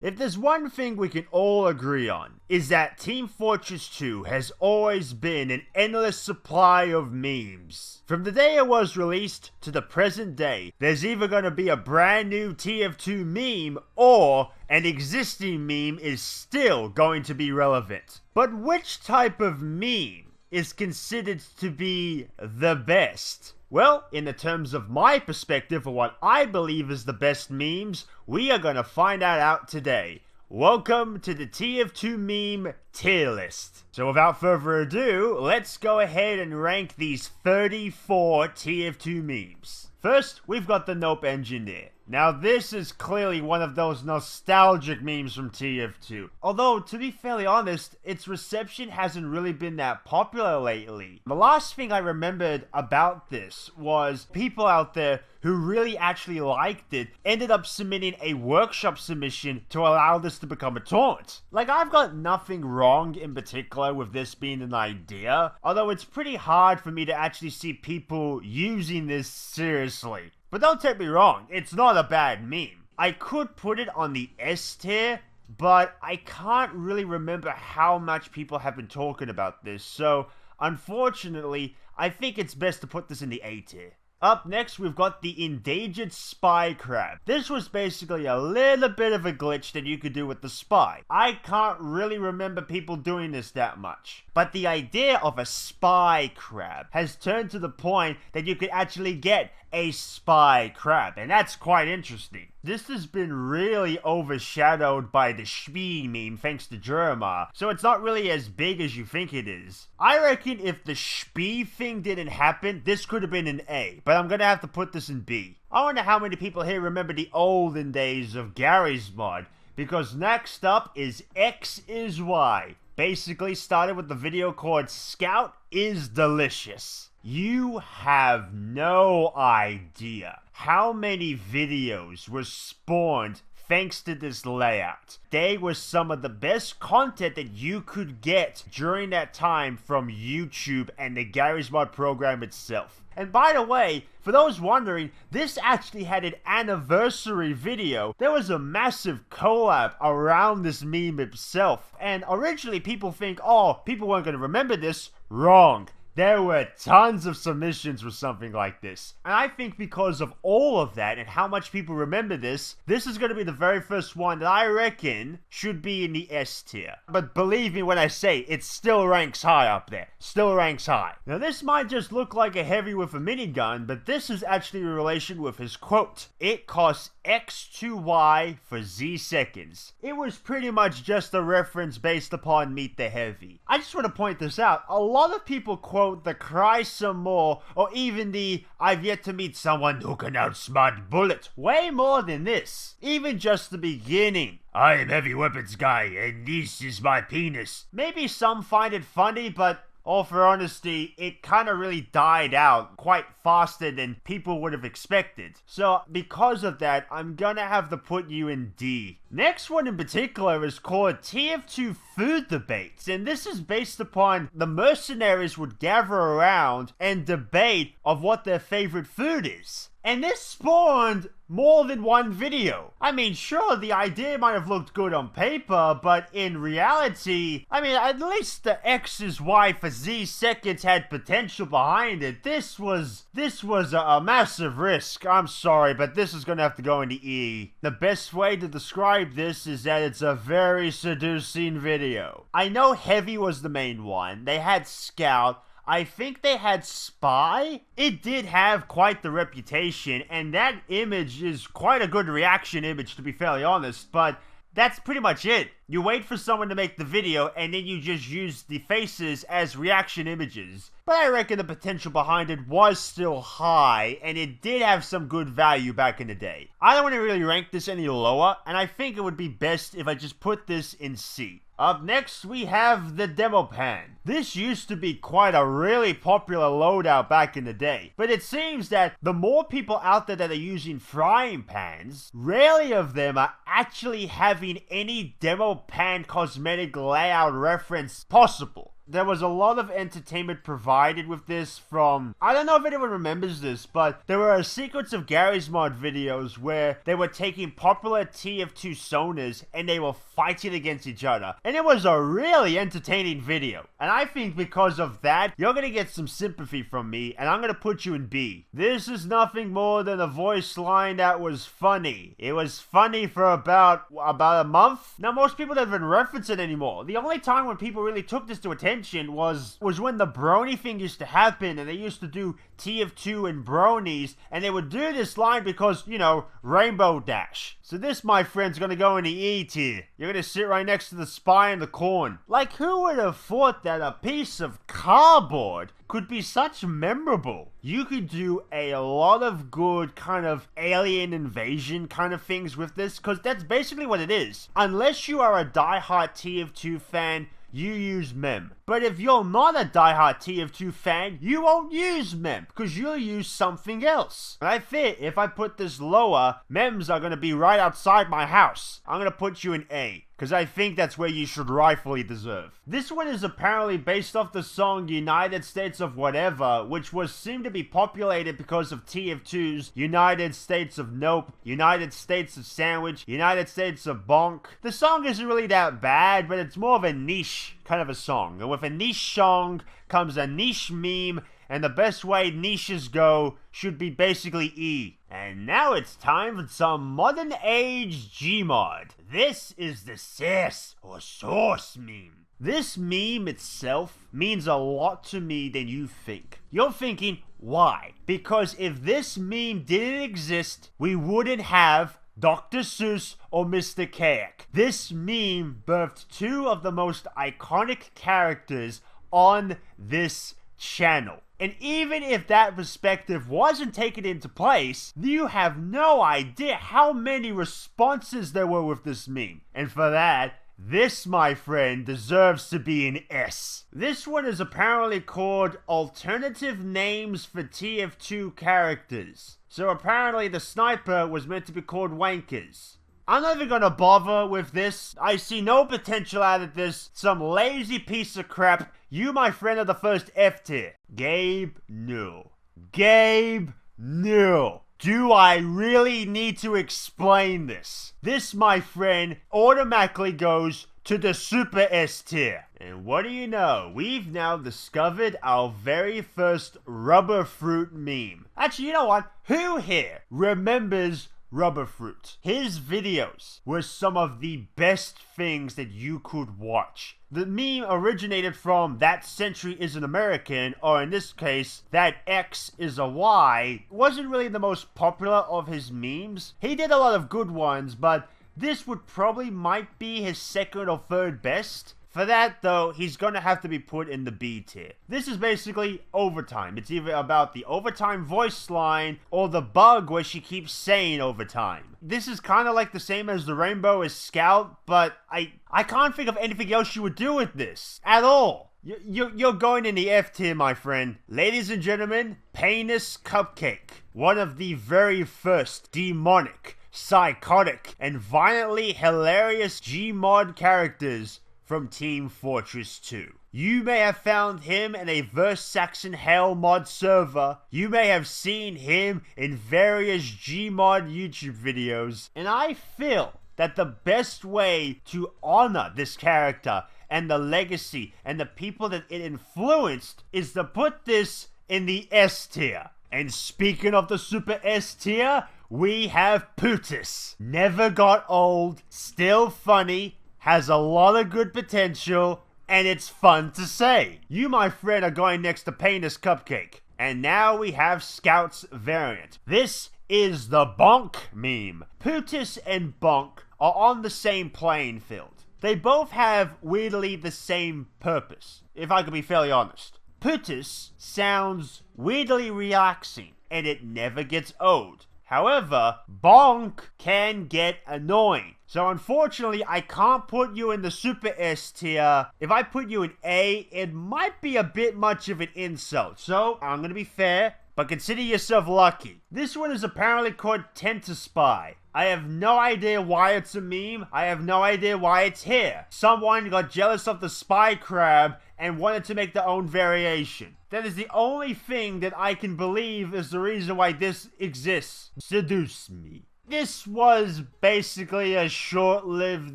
If there's one thing we can all agree on, is that Team Fortress 2 has always been an endless supply of memes. From the day it was released to the present day, there's either gonna be a brand new TF2 meme, or an existing meme is still going to be relevant. But which type of meme is considered to be the best? Well, in the terms of my perspective of what I believe is the best memes, we are gonna find that out today. Welcome to the TF2 meme tier list. So without further ado, let's go ahead and rank these 34 TF2 memes. First, we've got the Nope Engineer. Now this is clearly one of those nostalgic memes from TF2. Although, to be fairly honest, its reception hasn't really been that popular lately. The last thing I remembered about this was people out there who really actually liked it ended up submitting a workshop submission to allow this to become a taunt. Like, I've got nothing wrong in particular with this being an idea, although it's pretty hard for me to actually see people using this seriously. But don't take me wrong, it's not a bad meme. I could put it on the S tier, but I can't really remember how much people have been talking about this, so unfortunately, I think it's best to put this in the A tier. Up next, we've got the Endangered Spy Crab. This was basically a little bit of a glitch that you could do with the spy. I can't really remember people doing this that much. But the idea of a spy crab has turned to the point that you could actually get a spy crab, and that's quite interesting. This has been really overshadowed by the Spee meme thanks to Jeremiah, so it's not really as big as you think it is. I reckon if the Spee thing didn't happen, this could have been an A, but I'm gonna have to put this in B. I wonder how many people here remember the olden days of Gary's mod, because next up is X is Y. Basically started with the video called Scout is Delicious. You have no idea how many videos were spawned thanks to this layout. They were some of the best content that you could get during that time from YouTube and the Gary's Mod program itself. And by the way, for those wondering, this actually had an anniversary video. There was a massive collab around this meme itself. And originally people think, oh, people weren't going to remember this. Wrong. There were tons of submissions for something like this. And I think because of all of that and how much people remember this, this is going to be the very first one that I reckon should be in the S tier. But believe me when I say, it still ranks high up there. Still ranks high. Now this might just look like a heavy with a minigun, but this is actually in relation with his quote. It costs X to Y for Z seconds. It was pretty much just a reference based upon Meet the Heavy. I just want to point this out. A lot of people quote the Cry Some More, or even the I've yet to meet someone who can outsmart Bullet, way more than this. Even just the beginning. I am heavy weapons guy, and this is my penis. Maybe some find it funny, but all for honesty, it kind of really died out quite faster than people would have expected. So because of that, I'm gonna have to put you in D. Next one in particular is called TF2 Food Debates, and this is based upon the mercenaries would gather around and debate of what their favorite food is. And this spawned more than one video. I mean, sure, the idea might have looked good on paper, but in reality, I mean, at least the X is Y for Z seconds had potential behind it. This was a massive risk. I'm sorry, but this is gonna have to go into E. The best way to describe this is that it's a very seducing video. I know Heavy was the main one. They had Scout. I think they had Spy. It did have quite the reputation, and that image is quite a good reaction image, to be fairly honest, but that's pretty much it. You wait for someone to make the video, and then you just use the faces as reaction images. But I reckon the potential behind it was still high, and it did have some good value back in the day. I don't want to really rank this any lower, and I think it would be best if I just put this in C. Up next, we have the Demo Pan. This used to be quite a really popular loadout back in the day, but it seems that the more people out there that are using frying pans, rarely of them are actually having any Demo Pan cosmetic layout reference possible. there was a lot of entertainment provided with this from, I don't know if anyone remembers this, but there were a sequence of Gary's Mod videos where they were taking popular TF2 sonars and they were fighting against each other. And it was a really entertaining video. And I think because of that, you're gonna get some sympathy from me, and I'm gonna put you in B. This is nothing more than a voice line that was funny. It was funny for about a month. Now, most people don't even reference it anymore. The only time when people really took this to attention was when the brony thing used to happen, and they used to do TF2 and bronies, and they would do this line because, you know, Rainbow Dash. So this, my friend's gonna go in the E tier. You're gonna sit right next to the spy and the corn. Like, who would have thought that a piece of cardboard could be such memorable? You could do a lot of good kind of alien invasion kind of things with this, because that's basically what it is. Unless you are a diehard TF2 fan, you use mem. But if you're not a diehard TF2 fan, you won't use mem, because you'll use something else. And I think if I put this lower, mems are going to be right outside my house. I'm going to put you in A, because I think that's where you should rightfully deserve. This one is apparently based off the song United States of Whatever, which was seemed to be populated because of TF2's United States of Nope, United States of Sandwich, United States of Bonk. The song isn't really that bad, but it's more of a niche kind of a song. And with a niche song comes a niche meme, and the best way niches go should be basically E. And now it's time for some modern age Gmod. This is the sass or sauce meme. This meme itself means a lot to me than you think. You're thinking, why? Because if this meme didn't exist, we wouldn't have Dr. Seuss or Mr. Kayak. This meme birthed two of the most iconic characters on this channel. And even if that perspective wasn't taken into place, you have no idea how many responses there were with this meme. And for that, this, my friend, deserves to be an S. This one is apparently called Alternative Names for TF2 Characters. So apparently the sniper was meant to be called Wankers. I'm not even gonna bother with this. I see no potential out of this. Some lazy piece of crap. You, my friend, are the first F tier. Gabe, no. Gabe, no. Do I really need to explain this? This, my friend, automatically goes to the Super S tier. And what do you know? We've now discovered our very first rubber fruit meme. Actually, you know what? Who here remembers Rubber Fruit? His videos were some of the best things that you could watch. The meme originated from That Century is an American, or in this case, That X is a Y. It wasn't really the most popular of his memes. He did a lot of good ones, but this would probably might be his second or third best. For that, though, he's gonna have to be put in the B tier. This is basically overtime. It's either about the overtime voice line or the bug where she keeps saying overtime. This is kind of like the same as the Rainbow is Scout, but I can't think of anything else you would do with this at all. You're going in the F tier, my friend. Ladies and gentlemen, Painis Cupcake. One of the very first demonic, psychotic, and violently hilarious Gmod characters from Team Fortress 2. You may have found him in a Verse Saxon Hell mod server. You may have seen him in various Gmod YouTube videos. And I feel that the best way to honor this character and the legacy and the people that it influenced is to put this in the S tier. And speaking of the Super S tier, we have Painis. Never got old, still funny, has a lot of good potential, and it's fun to say. You, my friend, are going next to Painis Cupcake. And now we have Scout's variant. This is the Bonk meme. Painis and Bonk are on the same playing field. They both have weirdly the same purpose, if I can be fairly honest. Painis sounds weirdly relaxing, and it never gets old. However, Bonk can get annoying. So unfortunately, I can't put you in the Super S tier. If I put you in A, it might be a bit much of an insult. So I'm going to be fair, but consider yourself lucky. This one is apparently called Tend to Spy. I have no idea why it's a meme. I have no idea why it's here. Someone got jealous of the spy crab and wanted to make their own variation. That is the only thing that I can believe is the reason why this exists. Seduce me. This was basically a short-lived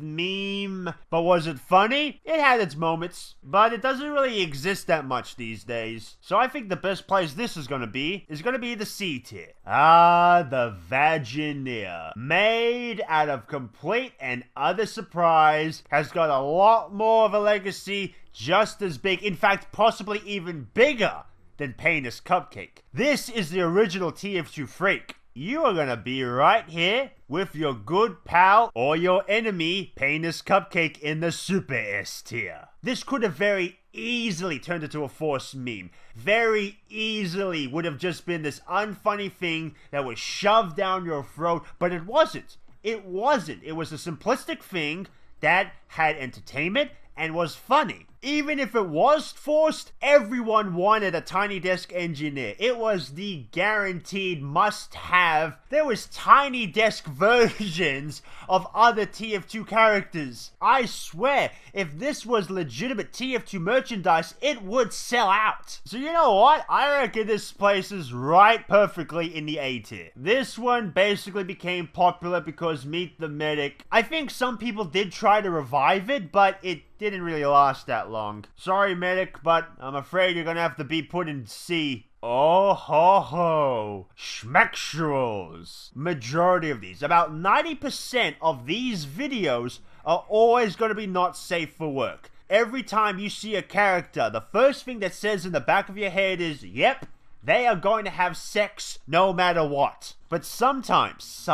meme, but was it funny? It had its moments, but it doesn't really exist that much these days. So I think the best place this is gonna be the C tier. Ah, the Vagineer. Made out of complete and utter surprise, has got a lot more of a legacy, just as big, in fact, possibly even bigger than Painis Cupcake. This is the original TF2 freak. You are gonna be right here with your good pal or your enemy, Painis Cupcake, in the Super S tier. This could have very easily turned into a forced meme. Very easily would have just been this unfunny thing that was shoved down your throat, but it wasn't. It wasn't. It was a simplistic thing that had entertainment and was funny. Even if it was forced, everyone wanted a Tiny Desk engineer. It was the guaranteed must-have. There was Tiny Desk versions of other TF2 characters. I swear, if this was legitimate TF2 merchandise, it would sell out. So you know what? I reckon this places right perfectly in the A tier. This one basically became popular because Meet the Medic. I think some people did try to revive it, but it didn't really last that long. Sorry, Medic, but I'm afraid you're gonna have to be put in C. Oh ho ho. Schmexuals. Majority of these, about 90% of these videos are always gonna be not safe for work. Every time you see a character, the first thing that says in the back of your head is, yep, they are going to have sex no matter what. But sometimes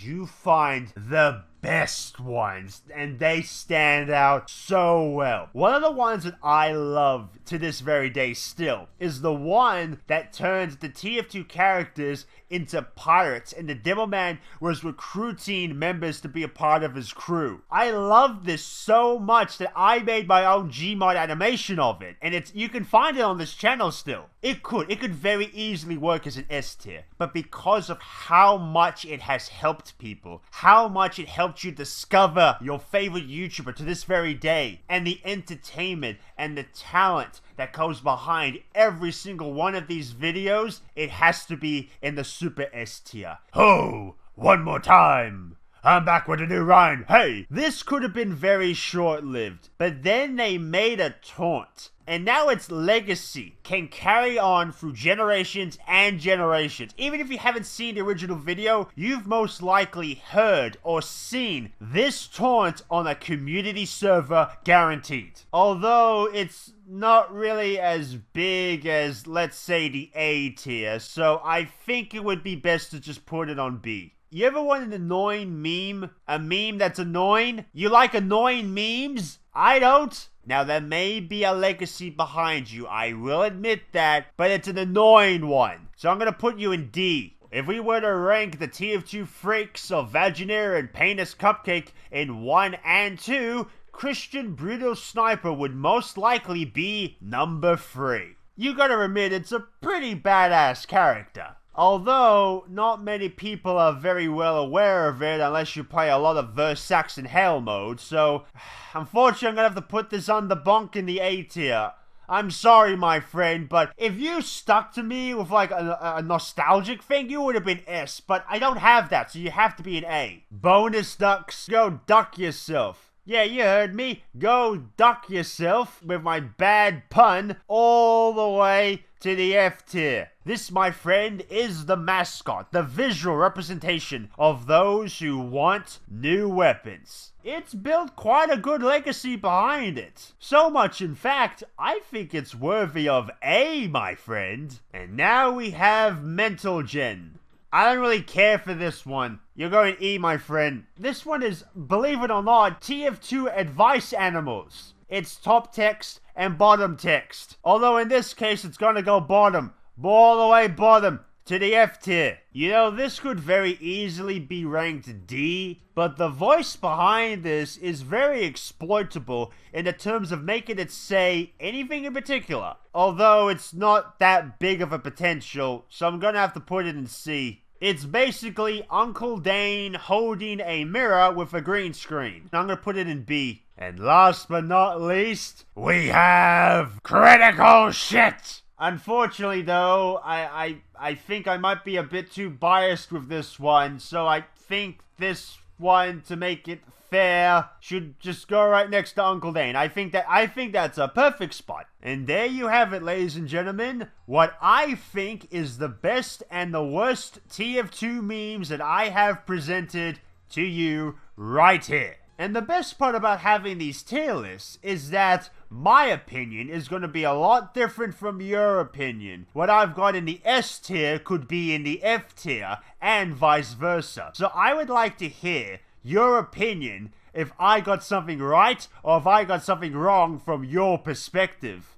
you find the best ones, and they stand out so well. One of the ones that I love to this very day still is the one that turns the TF2 characters into pirates, and the Devilman was recruiting members to be a part of his crew. I love this so much that I made my own Gmod animation of it, and you can find it on this channel still. It could very easily work as an S tier, but because of how much it has helped people, how much it helped you discover your favorite YouTuber to this very day, and the entertainment and the talent that goes behind every single one of these videos, it has to be in the Super S tier. Ho! One more time! I'm back with a new rhyme. Hey! This could have been very short-lived, but then they made a taunt. And now its legacy can carry on through generations and generations. Even if you haven't seen the original video, you've most likely heard or seen this taunt on a community server, guaranteed. Although it's not really as big as, let's say, the A tier, so I think it would be best to just put it on B. You ever want an annoying meme? A meme that's annoying? You like annoying memes? I don't. Now, there may be a legacy behind you, I will admit that, but it's an annoying one. So I'm gonna put you in D. If we were to rank the TF2 freaks of Vagineer and Painis Cupcake in 1 and 2, Christian Brutal Sniper would most likely be number 3. You gotta admit, it's a pretty badass character. Although, not many people are very well aware of it unless you play a lot of Versax and Hell mode, so unfortunately I'm gonna have to put this on the bunk in the A tier. I'm sorry, my friend, but if you stuck to me with like a nostalgic thing, you would have been S, but I don't have that, so you have to be an A. Bonus ducks, go duck yourself. Yeah, you heard me. Go duck yourself with my bad pun all the way to the F tier. This, my friend, is the mascot, the visual representation of those who want new weapons. It's built quite a good legacy behind it. So much, in fact, I think it's worthy of A, my friend. And now we have Mental Gen. I don't really care for this one. You're going E, my friend. This one is, believe it or not, TF2 advice animals. It's top text and bottom text. Although in this case, it's gonna go bottom. All the way bottom to the F tier. You know, this could very easily be ranked D, but the voice behind this is very exploitable in the terms of making it say anything in particular. Although it's not that big of a potential, so I'm gonna have to put it in C. It's basically Uncle Dane holding a mirror with a green screen. I'm gonna put it in B. And last but not least, we have critical shit! Unfortunately, though, I think I might be a bit too biased with this one, so I think this one, to make it fair, should just go right next to Uncle Dane. I think that's a perfect spot. And there you have it, ladies and gentlemen. What I think is the best and the worst TF2 memes that I have presented to you right here. And the best part about having these tier lists is that my opinion is going to be a lot different from your opinion. What I've got in the S tier could be in the F tier, and vice versa. So I would like to hear your opinion if I got something right or if I got something wrong from your perspective.